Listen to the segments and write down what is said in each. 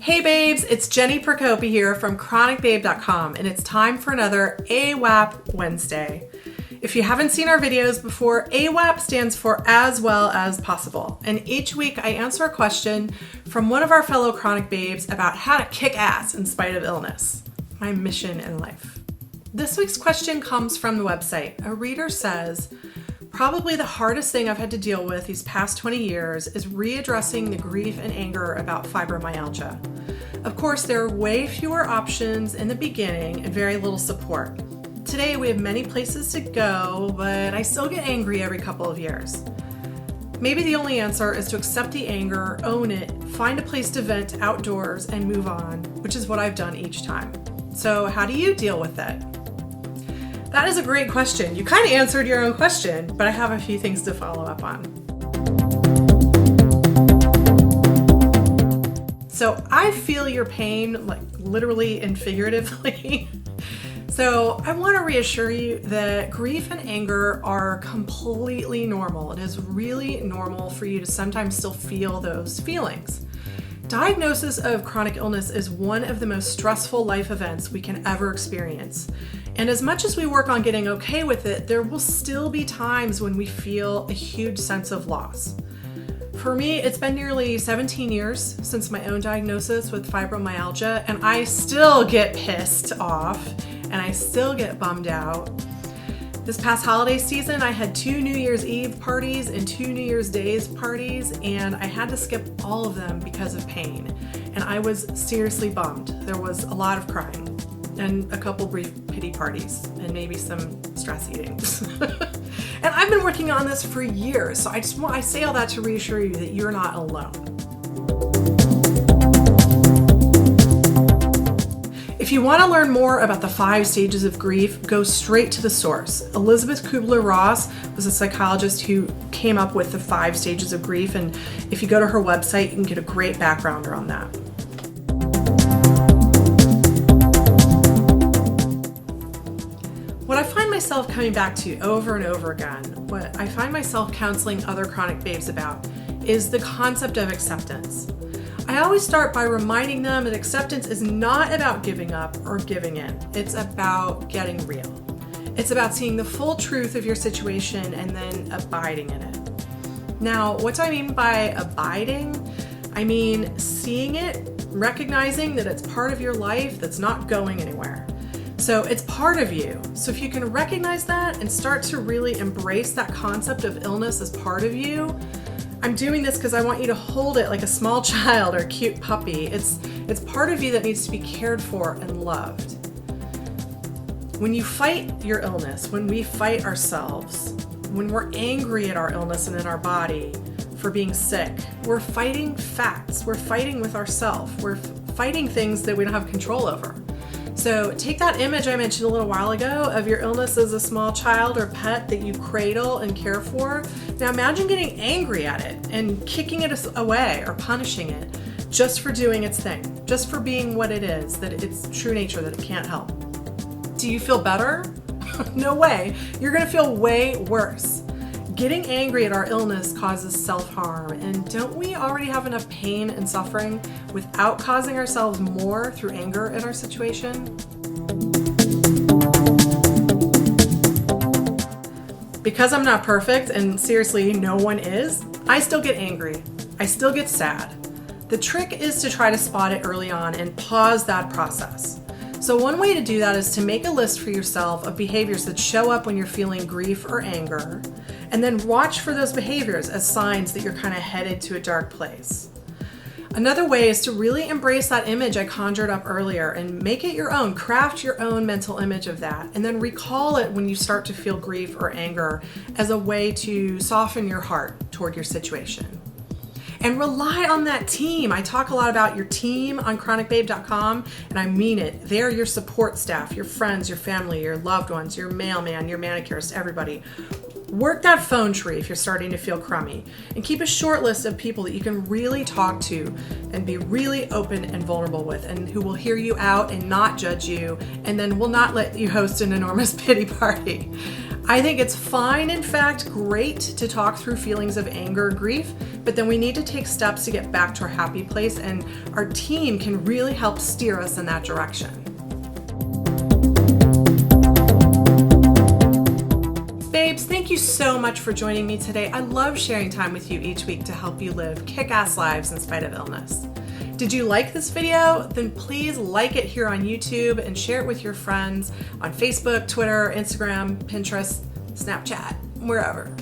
Hey babes, it's Jenny Procopi here from chronicbabe.com, and it's time for another AWAP Wednesday. If you haven't seen our videos before, AWAP stands for As Well As Possible, and each week I answer a question from one of our fellow chronic babes about how to kick ass in spite of illness, my mission in life. This week's question comes from the website. A reader says, probably the hardest thing I've had to deal with these past 20 years is readdressing the grief and anger about fibromyalgia. Of course, there are way fewer options in the beginning and very little support. Today we have many places to go, but I still get angry every couple of years. Maybe the only answer is to accept the anger, own it, find a place to vent outdoors, and move on, which is what I've done each time. So how do you deal with it? That is a great question. You kind of answered your own question, but I have a few things to follow up on. So I feel your pain, like literally and figuratively. So I want to reassure you that grief and anger are completely normal. It is really normal for you to sometimes still feel those feelings. Diagnosis of chronic illness is one of the most stressful life events we can ever experience. And as much as we work on getting okay with it, there will still be times when we feel a huge sense of loss. For me, it's been nearly 17 years since my own diagnosis with fibromyalgia, and I still get pissed off and I still get bummed out. This past holiday season, I had 2 New Year's Eve parties and 2 New Year's Days parties, and I had to skip all of them because of pain. And I was seriously bummed. There was a lot of crying and a couple brief pity parties and maybe some stress eating. And I've been working on this for years, so I say all that to reassure you that you're not alone. If you want to learn more about the 5 stages of grief, go straight to the source. Elizabeth Kubler-Ross was a psychologist who came up with the 5 stages of grief, and if you go to her website, you can get a great background on that. What I find myself coming back to over and over again, what I find myself counseling other chronic babes about, is the concept of acceptance. I always start by reminding them that acceptance is not about giving up or giving in. It's about getting real. It's about seeing the full truth of your situation and then abiding in it. Now, what do I mean by abiding? I mean seeing it, recognizing that it's part of your life that's not going anywhere. So it's part of you. So if you can recognize that and start to really embrace that concept of illness as part of you, I'm doing this because I want you to hold it like a small child or a cute puppy. It's part of you that needs to be cared for and loved. When you fight your illness, when we fight ourselves, when we're angry at our illness and in our body for being sick, we're fighting facts. We're fighting with ourselves. We're fighting things that we don't have control over. So take that image I mentioned a little while ago of your illness as a small child or pet that you cradle and care for. Now imagine getting angry at it and kicking it away or punishing it just for doing its thing, just for being what it is, that it's true nature, that it can't help. Do you feel better? No way. You're going to feel way worse. Getting angry at our illness causes self-harm, and don't we already have enough pain and suffering without causing ourselves more through anger at our situation? Because I'm not perfect, and seriously, no one is, I still get angry. I still get sad. The trick is to try to spot it early on and pause that process. So one way to do that is to make a list for yourself of behaviors that show up when you're feeling grief or anger, and then watch for those behaviors as signs that you're kind of headed to a dark place. Another way is to really embrace that image I conjured up earlier and make it your own. Craft your own mental image of that, and then recall it when you start to feel grief or anger as a way to soften your heart toward your situation. And rely on that team. I talk a lot about your team on chronicbabe.com, and I mean it. They're your support staff, your friends, your family, your loved ones, your mailman, your manicurist, everybody. Work that phone tree if you're starting to feel crummy, and keep a short list of people that you can really talk to and be really open and vulnerable with, and who will hear you out and not judge you, and then will not let you host an enormous pity party. I think it's fine, in fact, great to talk through feelings of anger or grief, but then we need to take steps to get back to our happy place, and our team can really help steer us in that direction. Babes, thank you so much for joining me today. I love sharing time with you each week to help you live kick-ass lives in spite of illness. Did you like this video? Then please like it here on YouTube and share it with your friends on Facebook, Twitter, Instagram, Pinterest, Snapchat, wherever.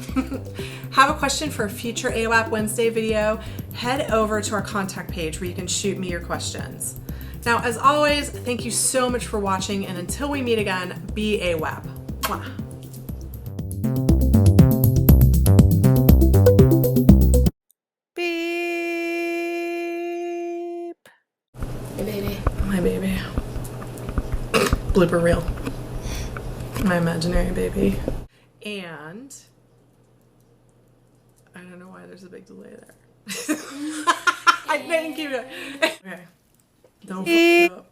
Have a question for a future AWAP Wednesday video? Head over to our contact page where you can shoot me your questions. Now, as always, thank you so much for watching, and until we meet again, be AWAP. Mwah. My baby. Blooper reel. My imaginary baby. And I don't know why there's a big delay there. I didn't keep it. Okay. Don't fuck it up.